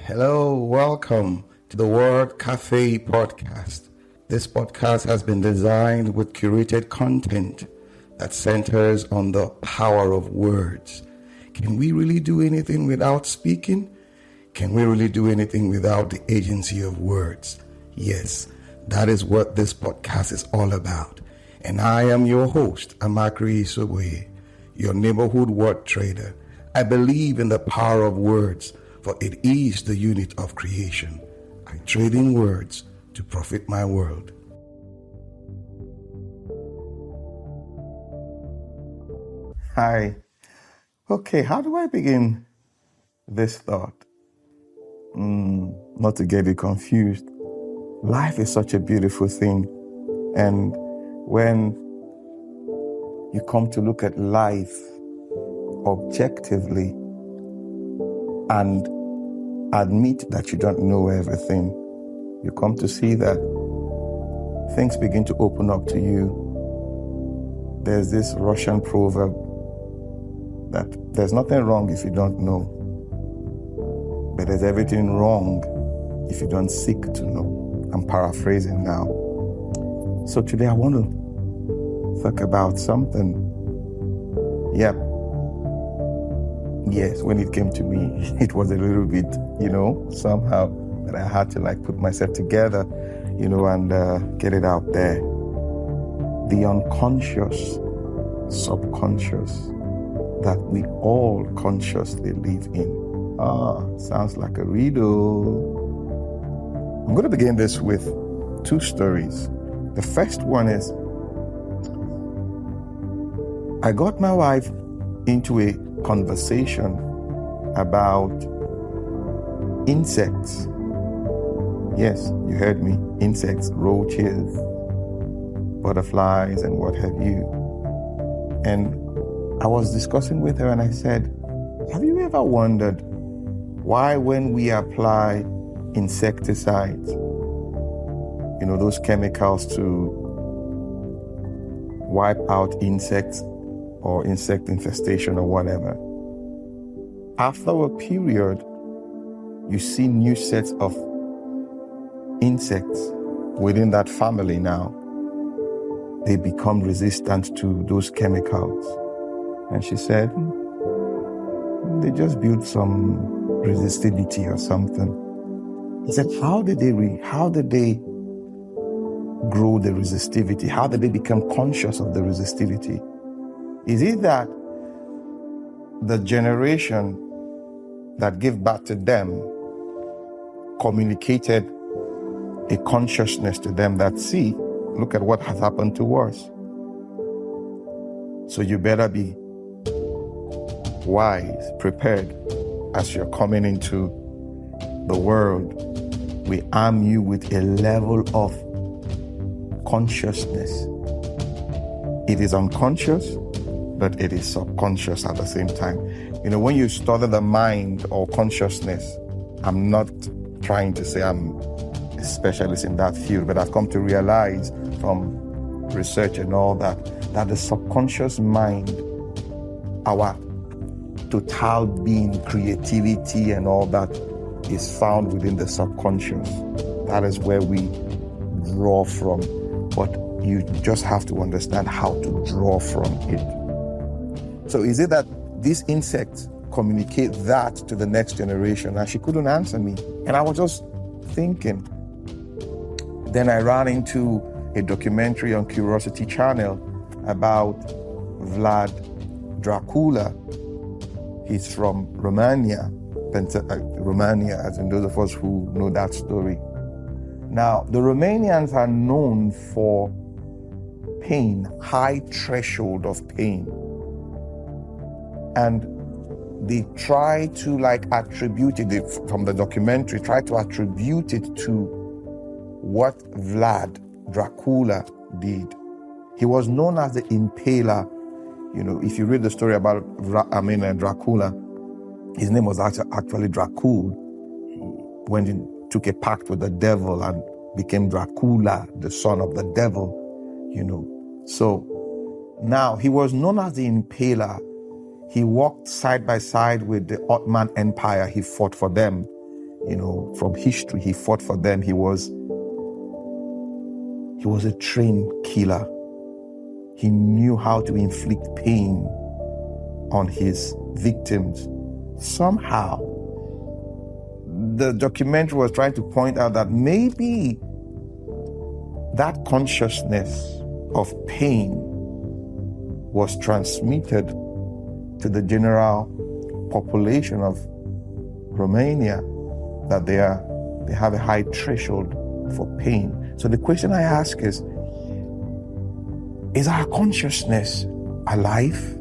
Hello, welcome to the Word Cafe podcast. This podcast has been designed with curated content that centers on the power of words. Can we really do anything without speaking? Can we really do anything without the agency of words? Yes, that is what this podcast is all about. And I am your host, Amakri Isoboye, your neighborhood word trader. I believe in the power of words, for it is the unit of creation. I trade in words to profit my world. Hi. Okay, how do I begin this thought? Not to get it confused. Life is such a beautiful thing. And when you come to look at life objectively and admit that you don't know everything, you come to see that things begin to open up to you. There's this Russian proverb that there's nothing wrong if you don't know, but there's everything wrong if you don't seek to know. I'm paraphrasing now. So today I want to talk about something. Yes, when it came to me, it was a little bit, somehow that I had to put myself together, and get it out there. The unconscious, subconscious that we all consciously live in. Sounds like a riddle. I'm going to begin this with two stories. The first one is, I got my wife into a conversation about insects. Yes, you heard me. Insects, roaches, butterflies, and what have you. And I was discussing with her and I said, have you ever wondered why when we apply insecticides, those chemicals to wipe out insects or insect infestation or whatever, after a period, you see new sets of insects within that family now. They become resistant to those chemicals. And she said, they just built some resistivity or something. He said, how did they grow the resistivity? How did they become conscious of the resistivity? Is it that the generation that gave birth to them communicated a consciousness to them that, see, look at what has happened to us. So you better be wise, prepared as you're coming into the world. We arm you with a level of consciousness. It is unconscious, but it is subconscious at the same time. When you study the mind or consciousness, I'm not trying to say I'm a specialist in that field, but I've come to realize from research and all that the subconscious mind, our total being, creativity and all that is found within the subconscious. That is where we draw from. But you just have to understand how to draw from it. So is it that these insects communicate that to the next generation? And she couldn't answer me. And I was just thinking. Then I ran into a documentary on Curiosity Channel about Vlad Dracula. He's from Romania, as in those of us who know that story. Now, the Romanians are known for pain, high threshold of pain. And they try to attribute it, from the documentary, try to attribute it to what Vlad Dracula did. He was known as the Impaler. If you read the story about Dracula, his name was actually Dracul. When he took a pact with the devil and became Dracula, the son of the devil, So now he was known as the Impaler. He walked side by side with the Ottoman Empire. He fought for them, from history. He fought for them. He was a trained killer. He knew how to inflict pain on his victims. Somehow, the documentary was trying to point out that maybe that consciousness of pain was transmitted to the general population of Romania, that they have a high threshold for pain. So the question I ask is our consciousness alive?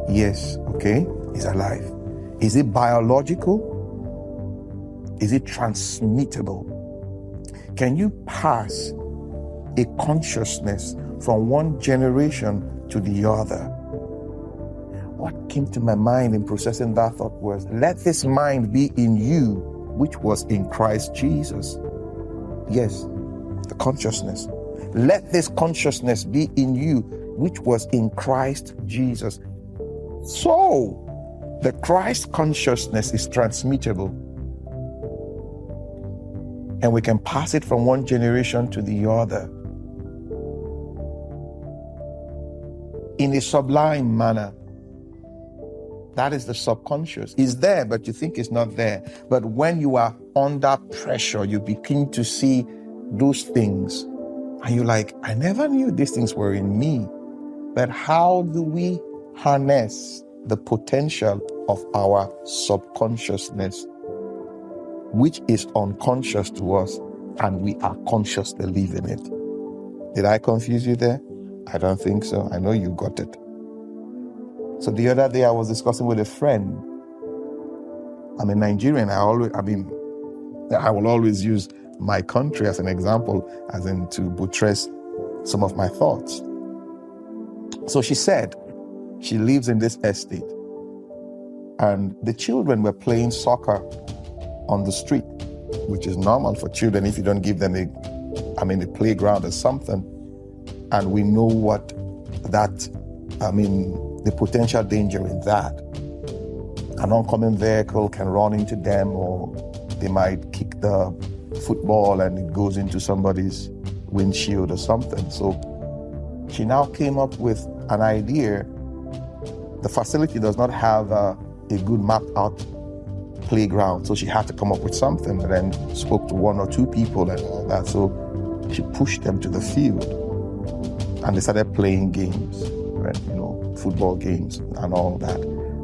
Yes, okay, it's alive. Is it biological? Is it transmittable? Can you pass a consciousness from one generation to the other? What came to my mind in processing that thought was, let this mind be in you, which was in Christ Jesus. Yes, the consciousness. Let this consciousness be in you, which was in Christ Jesus. So, the Christ consciousness is transmittable. And we can pass it from one generation to the other in a sublime manner. That is the subconscious. It's there, but you think it's not there. But when you are under pressure, you begin to see those things. And you're like, I never knew these things were in me. But how do we harness the potential of our subconsciousness, which is unconscious to us, and we are consciously living it? Did I confuse you there? I don't think so. I know you got it. So the other day I was discussing with a friend. I'm a Nigerian. I will always use my country as an example, as in to buttress some of my thoughts. So she said she lives in this estate, and the children were playing soccer on the street, which is normal for children if you don't give them a playground or something. And we know the potential danger in that. An oncoming vehicle can run into them, or they might kick the football and it goes into somebody's windshield or something. So she now came up with an idea. The facility does not have a good mapped out playground, so she had to come up with something, and then spoke to one or two people and all that. So she pushed them to the field and they started playing games, right? Football games and all that.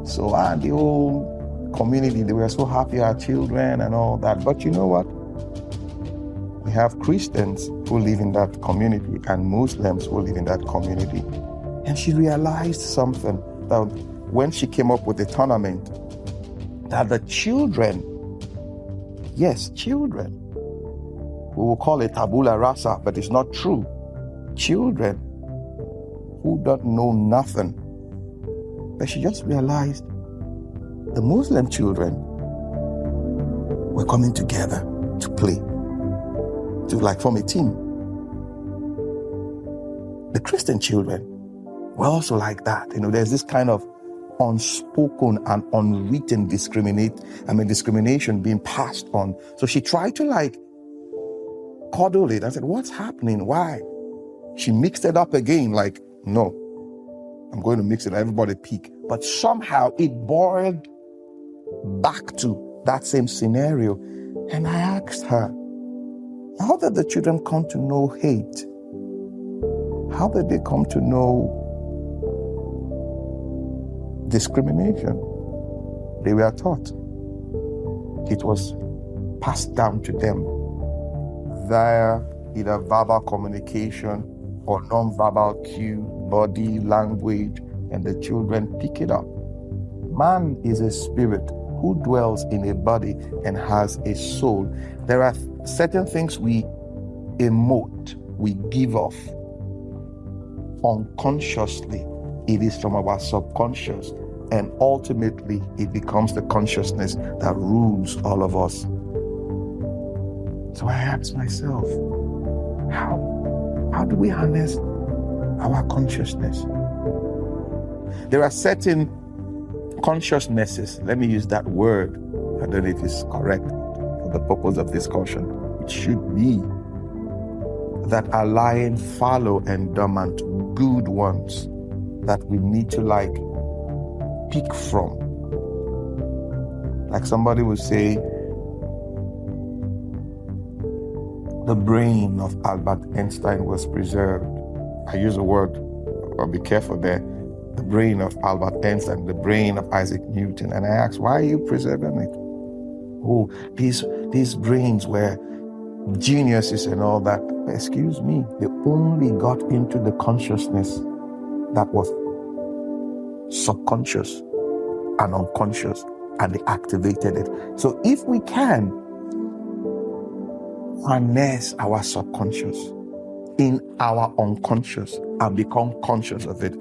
So the whole community, they were so happy, our children and all that. But you know what? We have Christians who live in that community and Muslims who live in that community. And she realized something, that when she came up with the tournament, that the children, yes, children, we will call it tabular rasa, but it's not true. Children who don't know nothing. But she just realized the Muslim children were coming together to play, to form a team. The Christian children were also like that. There's this kind of unspoken and unwritten discrimination being passed on. So she tried to cuddle it. I said, what's happening? Why? She mixed it up again, no, I'm going to mix it, everybody peek. But somehow it boiled back to that same scenario. And I asked her, how did the children come to know hate? How did they come to know discrimination? They were taught. It was passed down to them via either verbal communication or non-verbal cue, body language, and the children pick it up. Man is a spirit who dwells in a body and has a soul. There are certain things we emote, we give off unconsciously. It is from our subconscious, and ultimately it becomes the consciousness that rules all of us. So I asked myself, how do we harness our consciousness? There are certain consciousnesses, let me use that word, I don't know if it's correct for the purpose of discussion. It should be that are lying fallow and dormant, good ones that we need to pick from. Like somebody would say, the brain of Albert Einstein was preserved. I use a word, I'll be careful there. The brain of Albert Einstein, the brain of Isaac Newton. And I asked, why are you preserving it? Oh, these brains were geniuses and all that. Excuse me, they only got into the consciousness that was subconscious and unconscious, and they activated it. So if we can harness our subconscious in our unconscious and become conscious of it,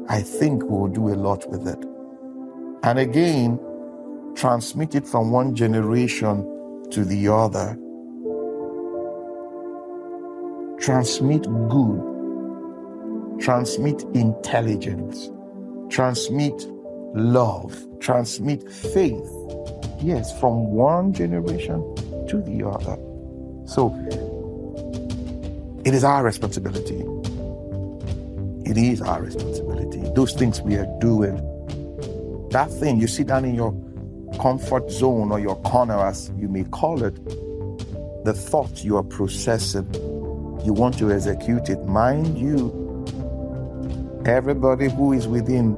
I think we'll do a lot with it. And again, transmit it from one generation to the other. Transmit good, transmit intelligence, transmit love, transmit faith. Yes, from one generation to the other. So it is our responsibility. It is our responsibility. Those things we are doing, that thing you sit down in your comfort zone or your corner, as you may call it, the thought you are processing, you want to execute it. Mind you, everybody who is within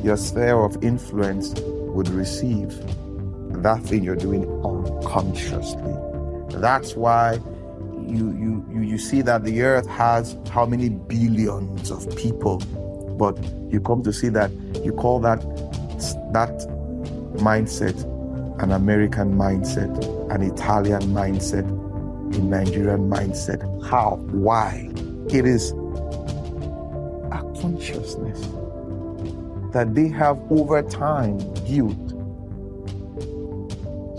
your sphere of influence would receive that thing you're doing unconsciously. That's why you see that the earth has how many billions of people, but you come to see that you call that mindset an American mindset, an Italian mindset, a Nigerian mindset. How? Why? It is a consciousness that they have over time built.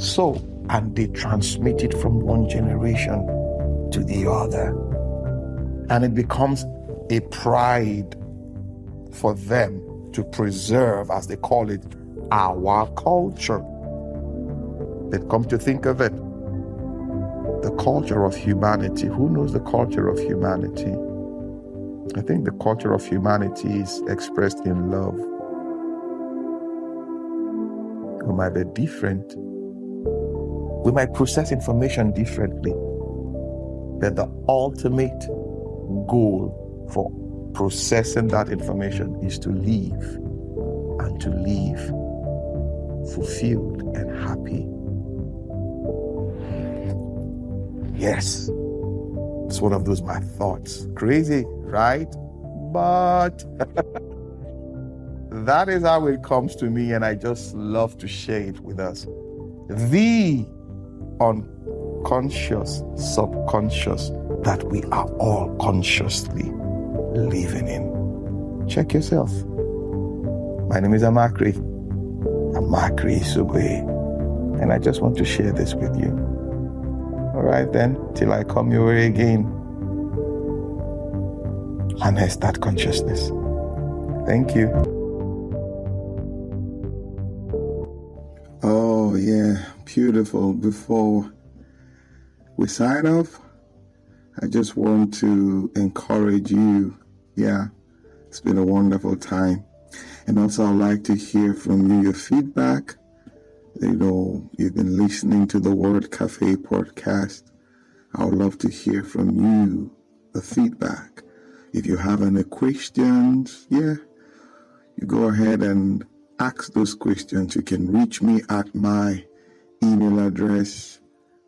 So, and they transmit it from one generation to the other. And it becomes a pride for them to preserve, as they call it, our culture. They come to think of it, the culture of humanity. Who knows the culture of humanity? I think the culture of humanity is expressed in love. We might be different. We might process information differently. But the ultimate goal for processing that information is to live, and to live fulfilled and happy. Yes, it's one of those my thoughts. Crazy, right? But that is how it comes to me, and I just love to share it with us. The unconscious, subconscious that we are all consciously living in. Check yourself. My name is Amakri Subwe, and I just want to share this with you. All right then, till I come your way again, harness that consciousness. Thank you. Oh yeah, beautiful. Before we sign off, I just want to encourage you. Yeah, it's been a wonderful time. And also I'd like to hear from you, your feedback. You know, you've been listening to the Word Cafe podcast. I would love to hear from you, the feedback. If you have any questions, you go ahead and ask those questions. You can reach me at my email address,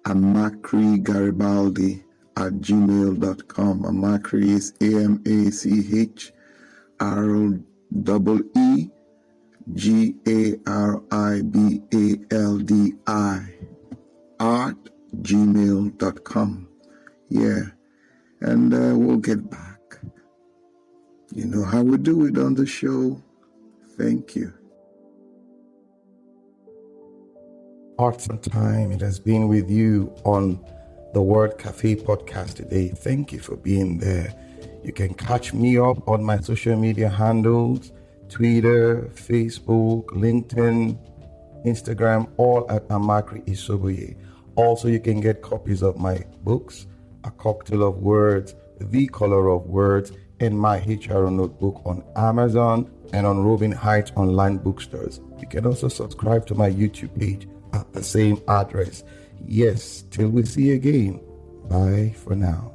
amacrigaribaldi@gmail.com. Amacri is AMACHRIBALDI@gmail.com. Yeah, and we'll get back. You know how we do it on the show. Thank you. Awesome time it has been with you on the Word Cafe podcast today. Thank you for being there. You can catch me up on my social media handles, Twitter, Facebook, LinkedIn, Instagram, all at Amakri Isobuye. Also, you can get copies of my books, A Cocktail of Words, The Color of Words, and my HRO notebook on Amazon and on Robin Heights online bookstores. You can also subscribe to my YouTube page at the same address. Yes, till we see you again. Bye for now.